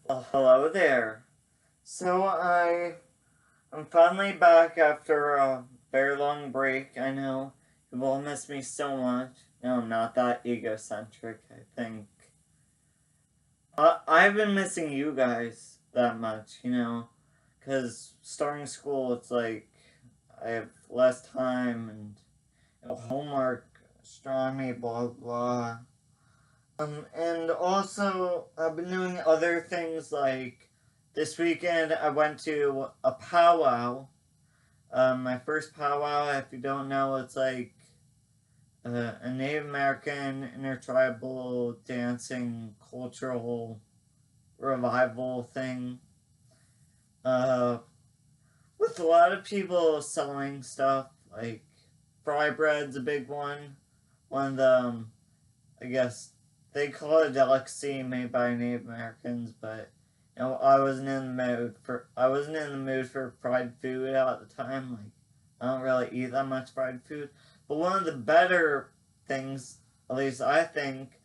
Well, hello there. I'm finally back after a very long break. I know you've all missed me so much. No, I'm not that egocentric, I think. I've been missing you guys that much, because starting school, it's like I have less time and homework, astronomy, blah blah. And also, I've been doing other things like this weekend I went to a powwow. My first powwow, if you don't know, it's like a Native American intertribal dancing cultural revival thing. Uh, with a lot of people selling stuff, like fry bread's a big one. One of the, I guess, they call it a delicacy made by Native Americans, but I wasn't in the mood for fried food at the time. Like I don't really eat that much fried food. But one of the better things, at least I think,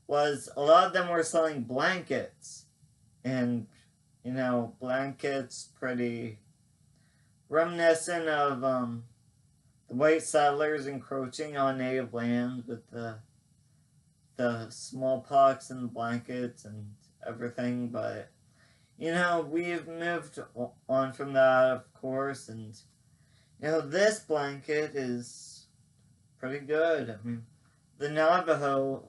was a lot of them were selling blankets. And blankets pretty reminiscent of the white settlers encroaching on native lands with the smallpox and the blankets and everything, but we've moved on from that, of course, and this blanket is pretty good. I mean, the Navajo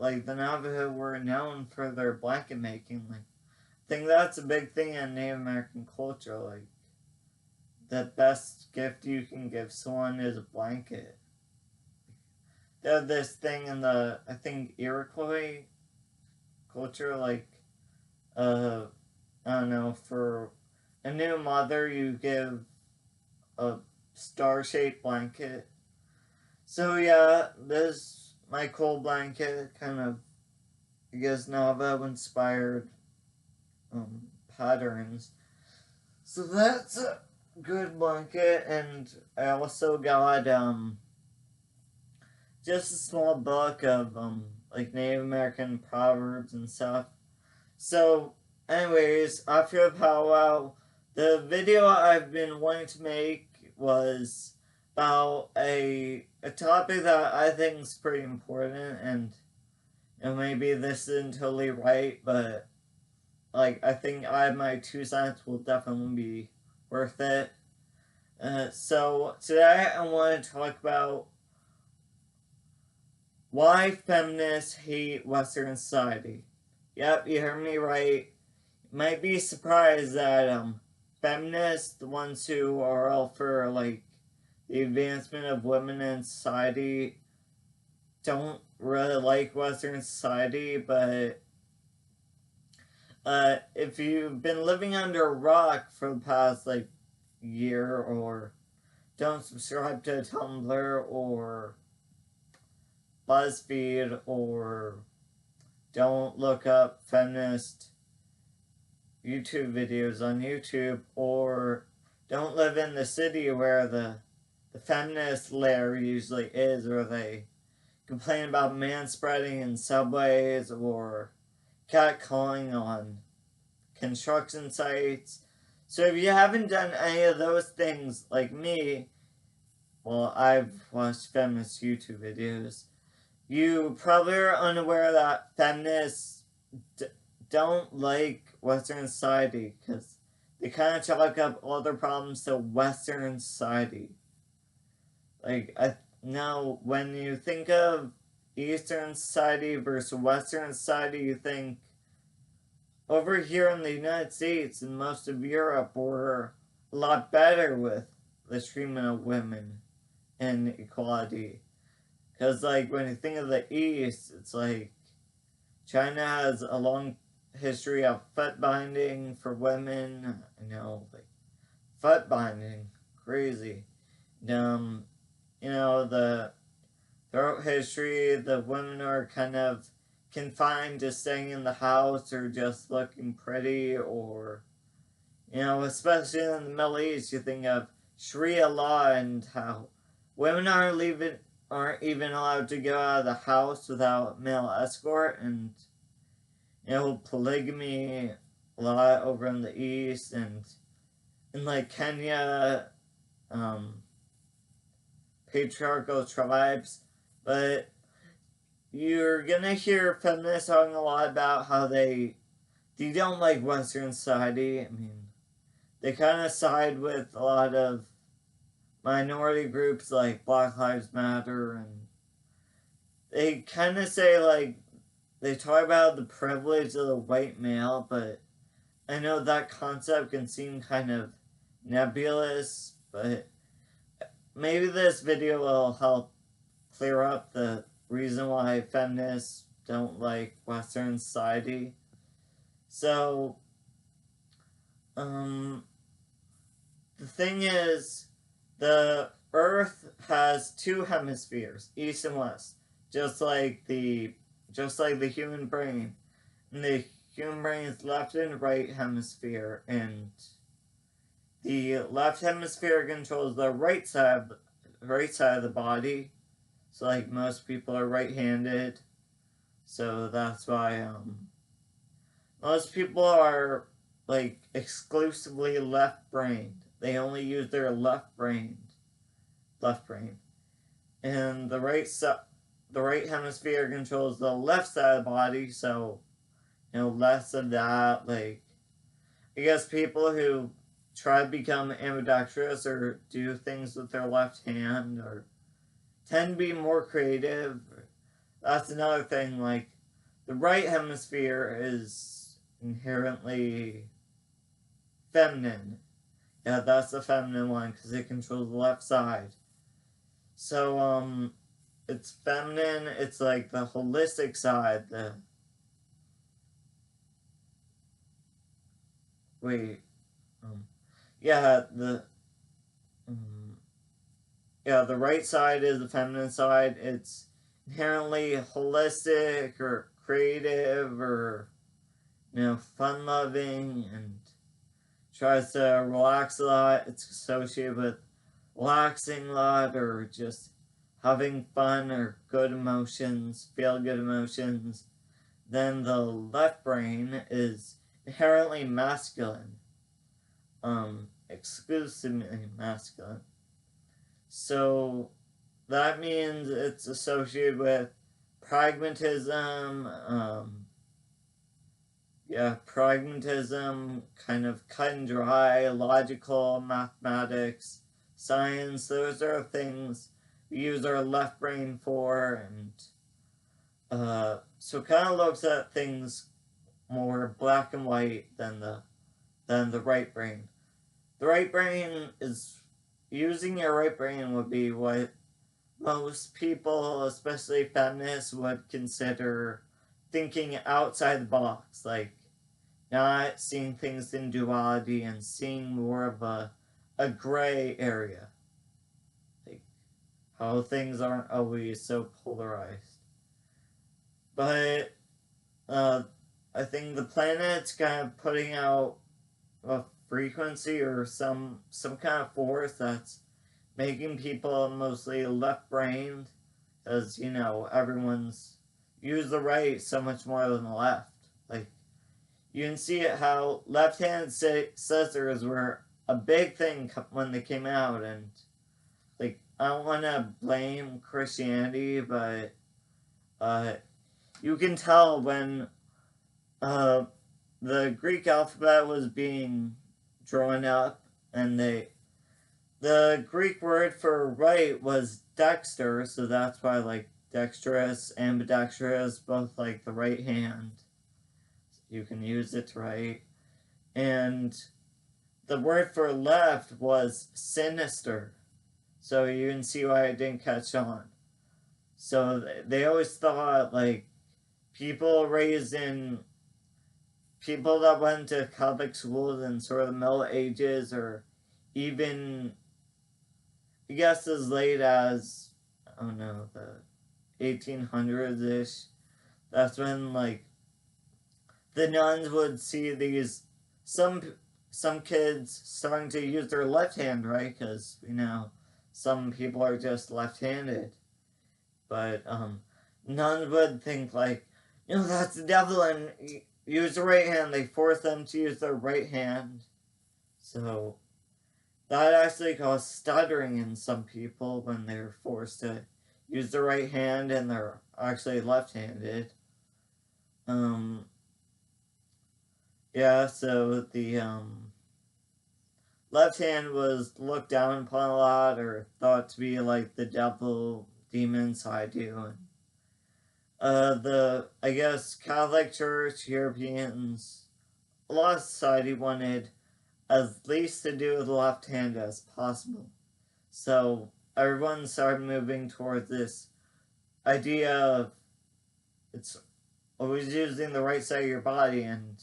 were known for their blanket making. Like, I think that's a big thing in Native American culture. Like, the best gift you can give someone is a blanket. They have this thing in the, I think, Iroquois culture, like, uh, I don't know, for a new mother, you give a star-shaped blanket. So yeah, this my cold blanket kind of, I guess, Navajo-inspired patterns. So that's a good blanket, and I also got just a small book of like Native American proverbs and stuff. So, anyways, after the powwow, the video I've been wanting to make was about a topic that I think is pretty important, and maybe this isn't totally right, but like I think my 2 cents will definitely be worth it. So today I want to talk about why feminists hate Western society. Yep, you heard me right. You might be surprised that feminists, the ones who are all for like the advancement of women in society, don't really like Western society, but if you've been living under a rock for the past like year, or don't subscribe to Tumblr or BuzzFeed, or don't look up feminist YouTube videos on YouTube, or don't live in the city where the feminist lair usually is, where they complain about manspreading in subways or catcalling on construction sites. So if you haven't done any of those things like me, well, I've watched feminist YouTube videos, you probably are unaware that feminists don't like Western society because they kind of chalk up all their problems to Western society. Like, now, when you think of Eastern society versus Western society, you think over here in the United States and most of Europe, we're a lot better with the treatment of women and equality. Because, like, when you think of the East, it's like China has a long history of foot binding for women. Like, foot binding. Crazy. The throughout history, the women are kind of confined to staying in the house or just looking pretty, or, especially in the Middle East, you think of Sharia law and how women aren't even allowed to go out of the house without male escort, and polygamy, a lot over in the East and in like Kenya, patriarchal tribes, but you're gonna hear feminists talking a lot about how they don't like Western society. I mean, they kind of side with a lot of minority groups like Black Lives Matter, and they kind of say, like, they talk about the privilege of the white male, but I know that concept can seem kind of nebulous, but maybe this video will help clear up the reason why feminists don't like Western society. So, the thing is, the Earth has two hemispheres, east and west, just like the human brain. And the human brain's left and right hemisphere, and the left hemisphere controls the right side of the body. So like most people are right-handed, so that's why most people are like exclusively left-brained. They only use their left brain, and the right hemisphere controls the left side of the body. So less of that. Like, I guess people who try to become ambidextrous or do things with their left hand or tend to be more creative. That's another thing. Like, the right hemisphere is inherently feminine. Yeah, that's the feminine one because it controls the left side. So, it's feminine. It's like the holistic side. The right side is the feminine side. It's inherently holistic or creative or fun-loving and tries to relax a lot. It's associated with relaxing a lot or just having fun or good emotions, feel-good emotions. Then the left brain is inherently masculine, exclusively masculine. So that means it's associated with pragmatism, kind of cut and dry, logical, mathematics, science. Those are things we use our left brain for, and so kind of looks at things more black and white than the right brain. The right brain is using your right brain would be what most people, especially feminists, would consider thinking outside the box, like not seeing things in duality and seeing more of a gray area, like how things aren't always so polarized. But I think the planet's kind of putting out a frequency or some kind of force that's making people mostly left-brained, because everyone's used the right so much more than the left. Like, you can see it how left-handed scissors were a big thing when they came out, and like, I don't want to blame Christianity, but you can tell when the Greek alphabet was being drawn up, and the Greek word for right was dexter, so that's why, like, dexterous, ambidextrous, both like the right hand. You can use it to write. And the word for left was sinister, so you can see why it didn't catch on. So they always thought, like, people that went to Catholic schools in sort of the Middle Ages, or even, I guess, as late as, I don't know, the 1800s-ish, that's when, like, the nuns would see these, some kids starting to use their left hand, right? Because, some people are just left-handed. But, nuns would think, like, that's the devil, and use the right hand, they force them to use their right hand. So that actually causes stuttering in some people when they're forced to use the right hand and they're actually left-handed. Yeah, so the left hand was looked down upon a lot or thought to be like the devil, demon side to. I guess Catholic Church, Europeans, a lot of society wanted as least to do with the left hand as possible. So everyone started moving towards this idea of it's always using the right side of your body, and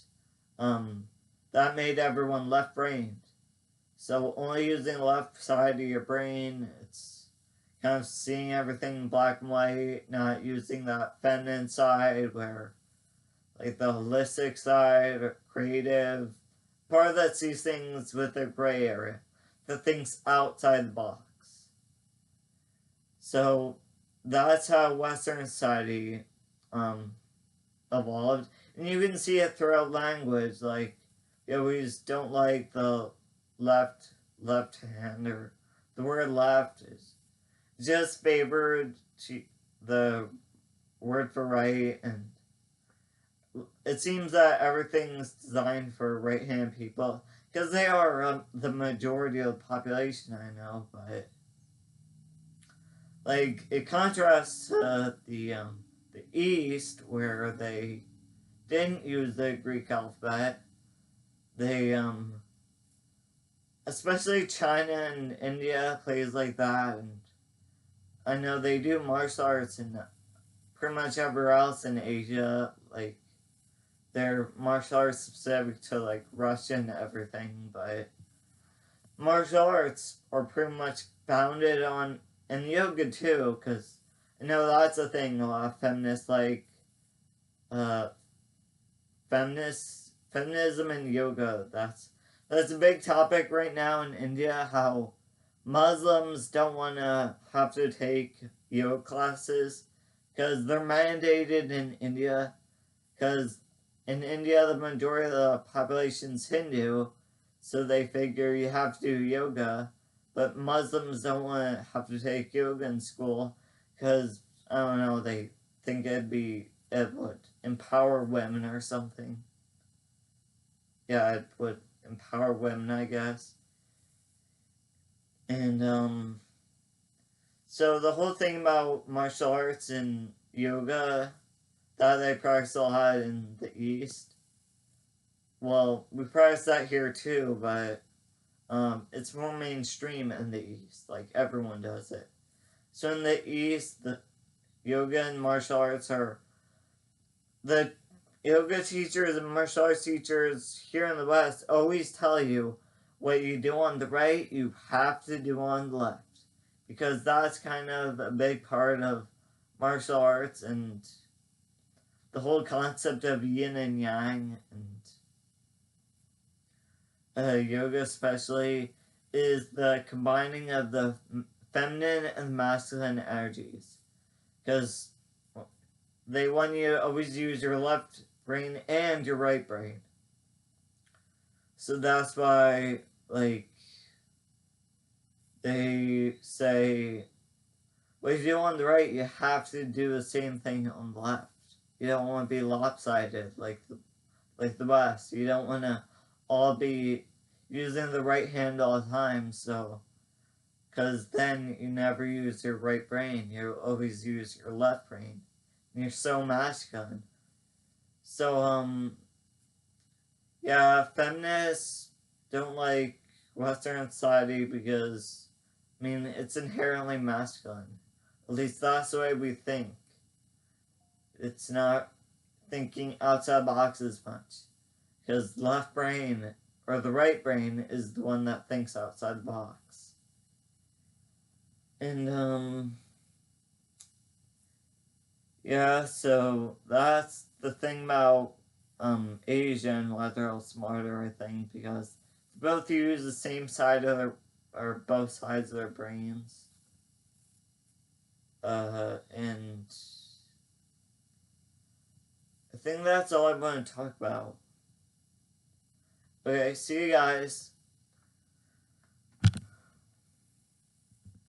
that made everyone left-brained. So only using the left side of your brain, it's kind of seeing everything in black and white, not using that feminine side where, like the holistic side, or creative, part that sees things with a gray area, that thinks outside the box. So that's how Western society evolved. And you can see it throughout language, like, you always don't like the left hand, or the word left is just favored to the word for right, and it seems that everything's designed for right-hand people, because they are the majority of the population, I know, but like it contrasts to the East, where they didn't use the Greek alphabet. They especially China and India, places like that, and I know they do martial arts in pretty much everywhere else in Asia. Like they're martial arts specific to like Russia and everything, but martial arts are pretty much founded on, and yoga too, because I know that's a thing a lot of feminists like. Feminism and yoga, that's a big topic right now in India, how Muslims don't want to have to take yoga classes because they're mandated in India, because in India the majority of the population's Hindu, so they figure you have to do yoga, but Muslims don't want to have to take yoga in school because, I don't know, they think it would empower women or something. Yeah, it would empower women, I guess. And so the whole thing about martial arts and yoga that they practice a lot in the East, well, we practice that here too, but it's more mainstream in the East, like everyone does it. So in the East, the yoga and martial arts are, the yoga teachers and martial arts teachers here in the West always tell you what you do on the right, you have to do on the left. Because that's kind of a big part of martial arts and the whole concept of yin and yang, and yoga especially, is the combining of the feminine and masculine energies. Because they want you to always use your left brain and your right brain. So that's why, like, they say, well, if you do on the right, you have to do the same thing on the left. You don't want to be lopsided like the West. You don't want to all be using the right hand all the time, so, because then you never use your right brain. You always use your left brain. And you're so masculine. So, yeah, feminists don't like Western society because, I mean, it's inherently masculine. At least that's the way we think. It's not thinking outside the box as much. Because the left brain, or the right brain, is the one that thinks outside the box. And, yeah, so that's the thing about Asia and why they're all smarter, I think, because they both use the same side of their, or both sides of their brains. And I think that's all I want to talk about. Okay, see you guys.